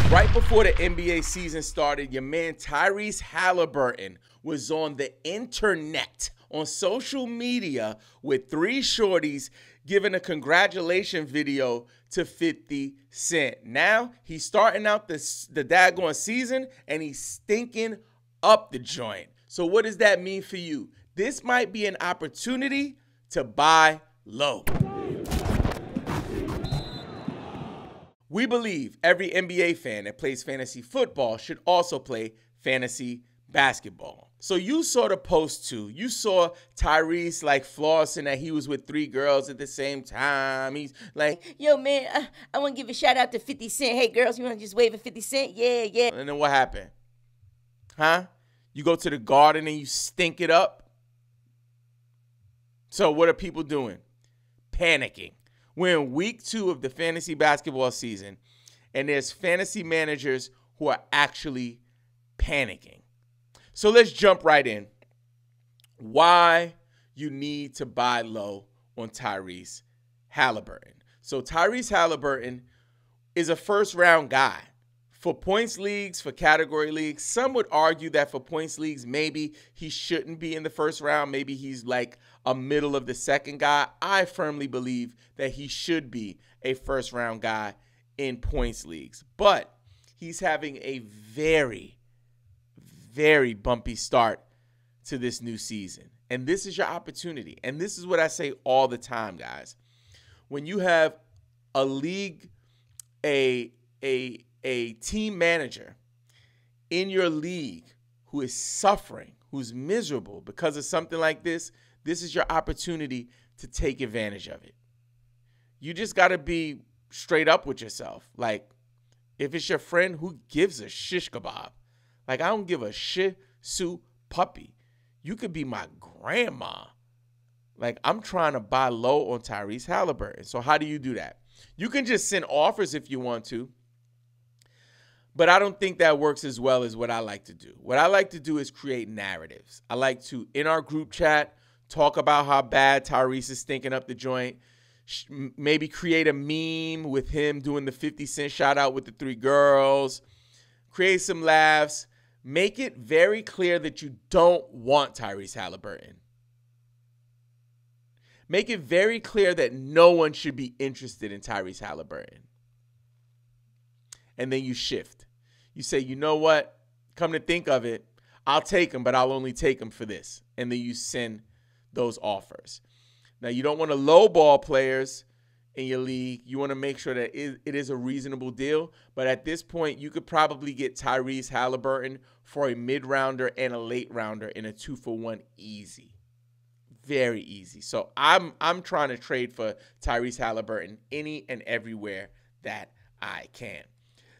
Right before the NBA season started, your man Tyrese Haliburton was on the internet, on social media, with three shorties giving a congratulation video to 50 Cent. Now, he's starting out the daggone season, and he's stinking up the joint. So what does that mean for you? This might be an opportunity to buy low. We believe every NBA fan that plays fantasy football should also play fantasy basketball. So you saw the post too. You saw Tyrese like flossing that he was with three girls at the same time. He's like, yo man, I want to give a shout out to 50 Cent. Hey girls, you want to just wave at 50 Cent? Yeah. And then what happened? Huh? You go to the garden and you stink it up? So what are people doing? Panicking. We're in week 2 of the fantasy basketball season, and there's fantasy managers who are actually panicking. So let's jump right in. Why you need to buy low on Tyrese Haliburton. So Tyrese Haliburton is a first-round guy. For points leagues, for category leagues, some would argue that for points leagues, maybe he shouldn't be in the first round. Maybe he's like a middle of the second guy. I firmly believe that he should be a first round guy in points leagues. But he's having a very, very bumpy start to this new season. And this is your opportunity. And this is what I say all the time, guys. When you have a league, a team manager in your league who is suffering, who's miserable because of something like this, this is your opportunity to take advantage of it. You just got to be straight up with yourself. Like, if it's your friend, who gives a shish kebab? Like, I don't give a shih tzu puppy. You could be my grandma. Like, I'm trying to buy low on Tyrese Haliburton. So how do you do that? You can just send offers if you want to. But I don't think that works as well as what I like to do. What I like to do is create narratives. I like to, in our group chat, talk about how bad Tyrese is stinking up the joint. Maybe create a meme with him doing the 50 Cent shout out with the three girls. Create some laughs. Make it very clear that you don't want Tyrese Haliburton. Make it very clear that no one should be interested in Tyrese Haliburton. And then you shift. You say, you know what? Come to think of it, I'll take him, but I'll only take him for this. And then you send those offers. Now, you don't want to lowball players in your league. You want to make sure that it is a reasonable deal. But at this point, you could probably get Tyrese Haliburton for a mid-rounder and a late-rounder in a 2-for-1 easy. Very easy. So I'm trying to trade for Tyrese Haliburton any and everywhere that I can.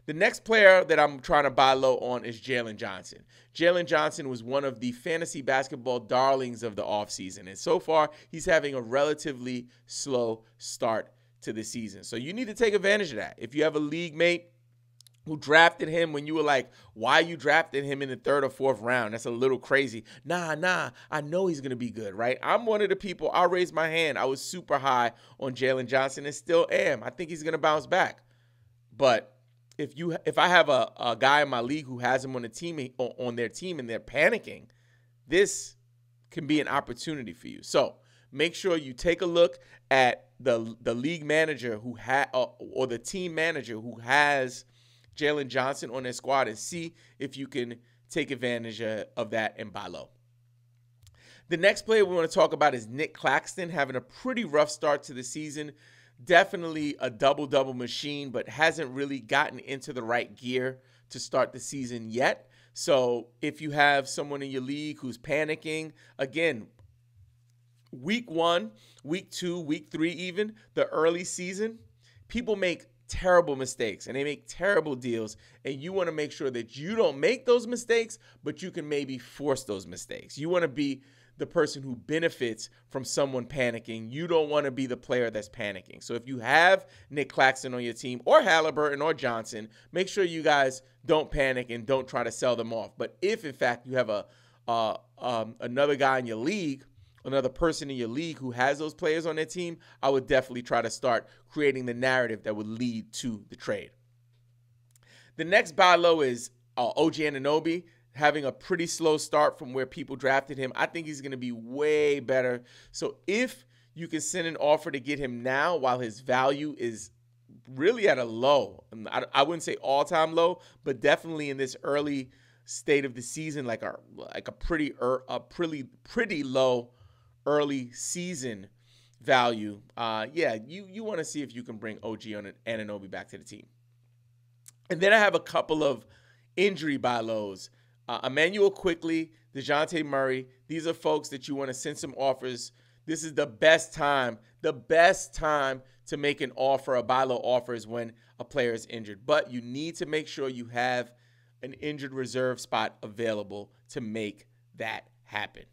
The next player that I'm trying to buy low on is Jalen Johnson. Jalen Johnson was one of the fantasy basketball darlings of the offseason. And so far, he's having a relatively slow start to the season. So you need to take advantage of that. If you have a league mate who drafted him when you were like, why you drafted him in the 3rd or 4th round? That's a little crazy. Nah, I know he's going to be good, right? I'm one of the people, I'll raise my hand. I was super high on Jalen Johnson and still am. I think he's going to bounce back. But if I have a guy in my league who has him on their team and they're panicking, this can be an opportunity for you. So make sure you take a look at the league manager who or the team manager who has Jalen Johnson on their squad and see if you can take advantage of that and buy low. The next player we want to talk about is Nick Claxton, having a pretty rough start to the season. Definitely a double-double machine, but hasn't really gotten into the right gear to start the season yet. So if you have someone in your league who's panicking, again, week 1, week 2, week 3 even, the early season, people make terrible mistakes and they make terrible deals, and you want to make sure that you don't make those mistakes, but you can maybe force those mistakes. You want to be the person who benefits from someone panicking. You don't want to be the player that's panicking. So if you have Nick Claxton on your team, or Haliburton or Johnson, make sure you guys don't panic and don't try to sell them off. But if in fact you have another guy in your league, another person in your league who has those players on their team, I would definitely try to start creating the narrative that would lead to the trade. The next buy low is OG Anunoby, having a pretty slow start from where people drafted him. I think he's going to be way better. So if you can send an offer to get him now while his value is really at a low, I wouldn't say all-time low, but definitely in this early state of the season, like a pretty low early season value. You want to see if you can bring OG Anunoby back to the team. And then I have a couple of injury buy lows. Emmanuel Quickly, DeJounte Murray. These are folks that you want to send some offers. This is the best time to make an offer. A buy low offer is when a player is injured. But you need to make sure you have an injured reserve spot available to make that happen.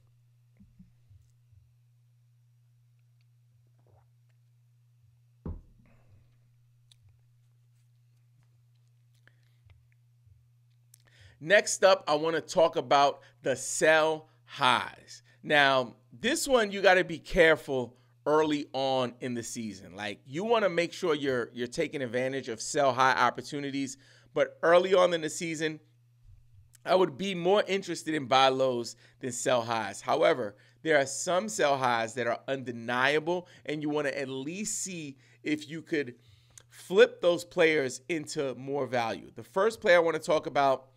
Next up, I want to talk about the sell highs. Now, this one you got to be careful early on in the season. Like, you want to make sure you're taking advantage of sell high opportunities, but early on in the season, I would be more interested in buy lows than sell highs. However, there are some sell highs that are undeniable, and you want to at least see if you could flip those players into more value. The first player I want to talk about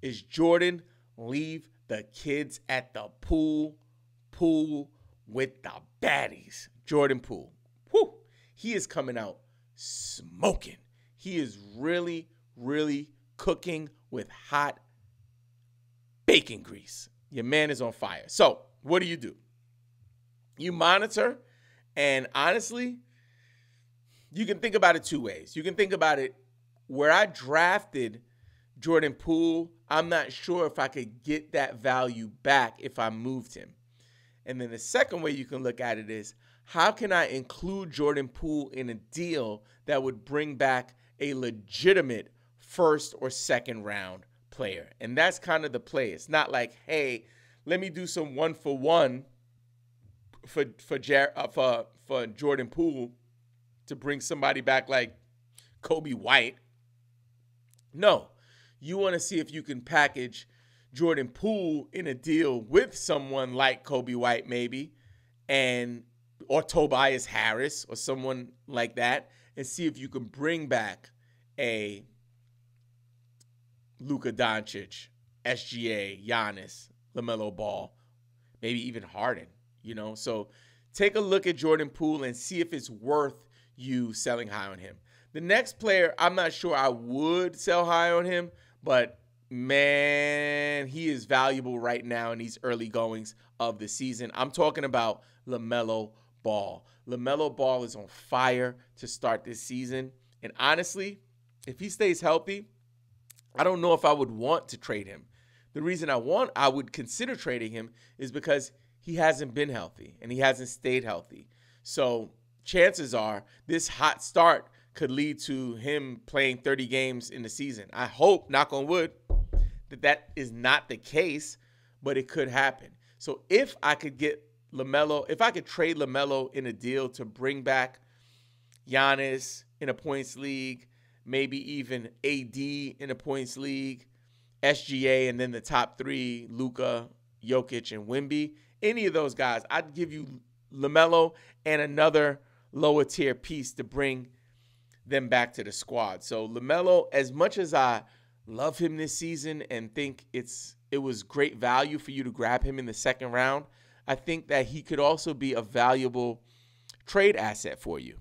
is Jordan. Leave the kids at the pool with the baddies. Jordan Poole. Whew. He is coming out smoking. He is really, really cooking with hot bacon grease. Your man is on fire. So what do? You monitor, and honestly, you can think about it two ways. You can think about it where I drafted Jordan Poole, I'm not sure if I could get that value back if I moved him. And then the second way you can look at it is, how can I include Jordan Poole in a deal that would bring back a legitimate first or second round player? And that's kind of the play. It's not like, hey, let me do some 1-for-1 for Jordan Poole to bring somebody back like Kobe White. No. You want to see if you can package Jordan Poole in a deal with someone like Kobe White maybe, or Tobias Harris or someone like that, and see if you can bring back a Luka Doncic, SGA, Giannis, LaMelo Ball, maybe even Harden, So take a look at Jordan Poole and see if it's worth you selling high on him. The next player, I'm not sure I would sell high on him, but man, he is valuable right now in these early goings of the season. I'm talking about LaMelo Ball. LaMelo Ball is on fire to start this season. And honestly, if he stays healthy, I don't know if I would want to trade him. The reason I would consider trading him is because he hasn't been healthy and he hasn't stayed healthy. So chances are this hot start could lead to him playing 30 games in the season. I hope, knock on wood, that is not the case, but it could happen. So if I could trade LaMelo in a deal to bring back Giannis in a points league, maybe even AD in a points league, SGA, and then the top three, Luka, Jokic, and Wemby, any of those guys, I'd give you LaMelo and another lower tier piece to bring them back to the squad. So LaMelo, as much as I love him this season and think it was great value for you to grab him in the second round, I think that he could also be a valuable trade asset for you.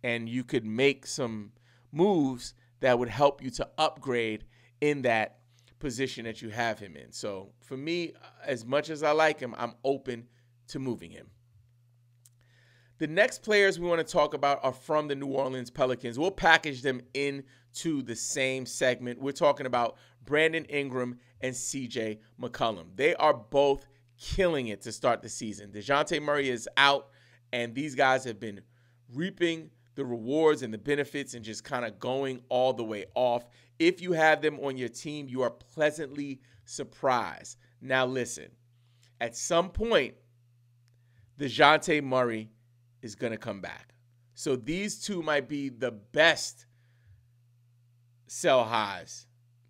And you could make some moves that would help you to upgrade in that position that you have him in. So for me, as much as I like him, I'm open to moving him. The next players we want to talk about are from the New Orleans Pelicans. We'll package them into the same segment. We're talking about Brandon Ingram and CJ McCollum. They are both killing it to start the season. DeJounte Murray is out, and these guys have been reaping the rewards and the benefits and just kind of going all the way off. If you have them on your team, you are pleasantly surprised. Now listen, at some point, DeJounte Murray is going to come back. So these two might be the best sell highs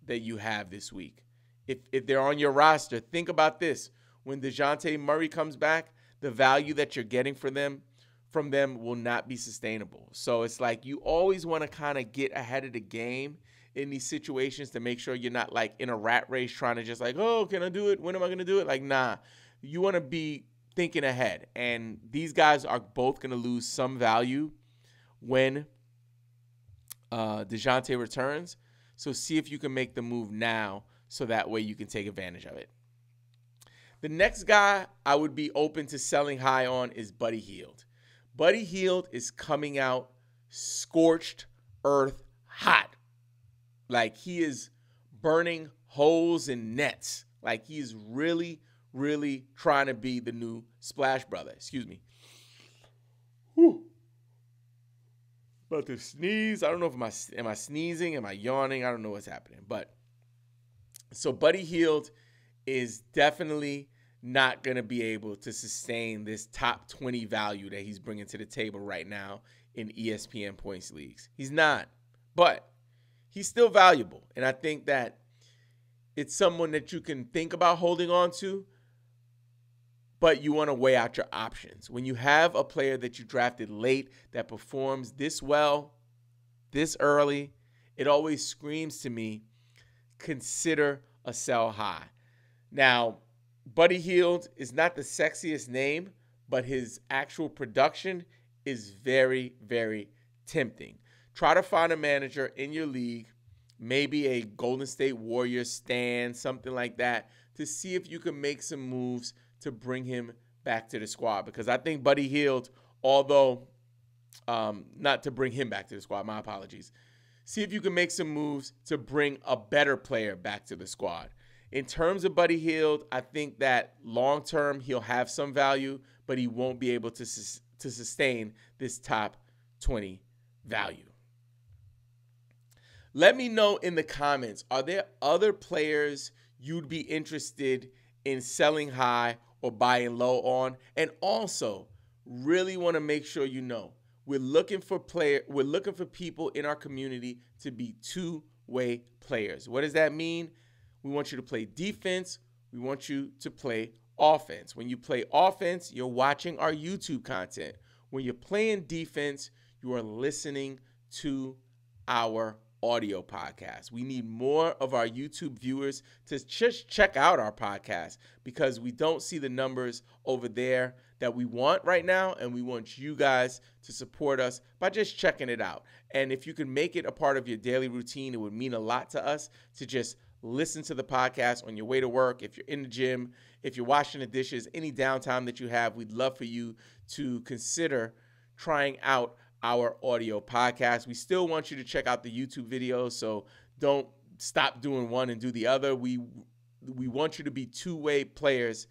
that you have this week. If they're on your roster, think about this. When DeJounte Murray comes back, the value that you're getting from them will not be sustainable. So it's like you always want to kind of get ahead of the game in these situations to make sure you're not like in a rat race trying to just like, oh, can I do it? When am I going to do it? Like, nah. You want to be thinking ahead. And these guys are both going to lose some value when DeJounte returns. So see if you can make the move now so that way you can take advantage of it. The next guy I would be open to selling high on is Buddy Hield. Buddy Hield is coming out scorched earth hot. Like he is burning holes in nets. Like he is really, really trying to be the new Splash Brother. Excuse me. Whew. About to sneeze. I don't know if am I sneezing? Am I yawning? I don't know what's happening. But so Buddy Hield is definitely not going to be able to sustain this top 20 value that he's bringing to the table right now in ESPN points leagues. He's not. But he's still valuable. And I think that it's someone that you can think about holding on to, but you want to weigh out your options. When you have a player that you drafted late that performs this well, this early, it always screams to me, consider a sell high. Now, Buddy Hield is not the sexiest name, but his actual production is very, very tempting. Try to find a manager in your league, maybe a Golden State Warriors stand, something like that, to see if you can make some moves to bring him back to the squad. Because I think Buddy Hield, although not to bring him back to the squad, my apologies. See if you can make some moves to bring a better player back to the squad. In terms of Buddy Hield, I think that long-term he'll have some value, but he won't be able to sustain this top 20 value. Let me know in the comments, are there other players you'd be interested in selling high or buying low on? And also, really want to make sure you know, we're looking for people in our community to be two-way players. What does that mean? We want you to play defense. We want you to play offense. When you play offense, you're watching our YouTube content. When you're playing defense, you are listening to our audio podcast. We need more of our YouTube viewers to just check out our podcast because we don't see the numbers over there that we want right now, and we want you guys to support us by just checking it out. And if you can make it a part of your daily routine, it would mean a lot to us to just listen to the podcast on your way to work, if you're in the gym, if you're washing the dishes, any downtime that you have. We'd love for you to consider trying out our audio podcast. We still want you to check out the YouTube videos, so don't stop doing one and do the other. We want you to be two-way players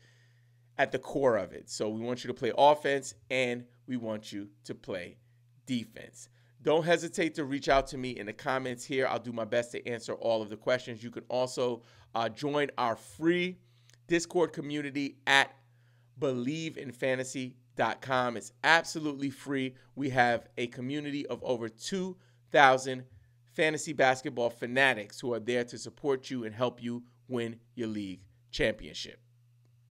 at the core of it. So we want you to play offense and we want you to play defense. Don't hesitate to reach out to me in the comments here. I'll do my best to answer all of the questions. You can also join our free Discord community at BelieveInFantasy.com. It's absolutely free. We have a community of over 2,000 fantasy basketball fanatics who are there to support you and help you win your league championship.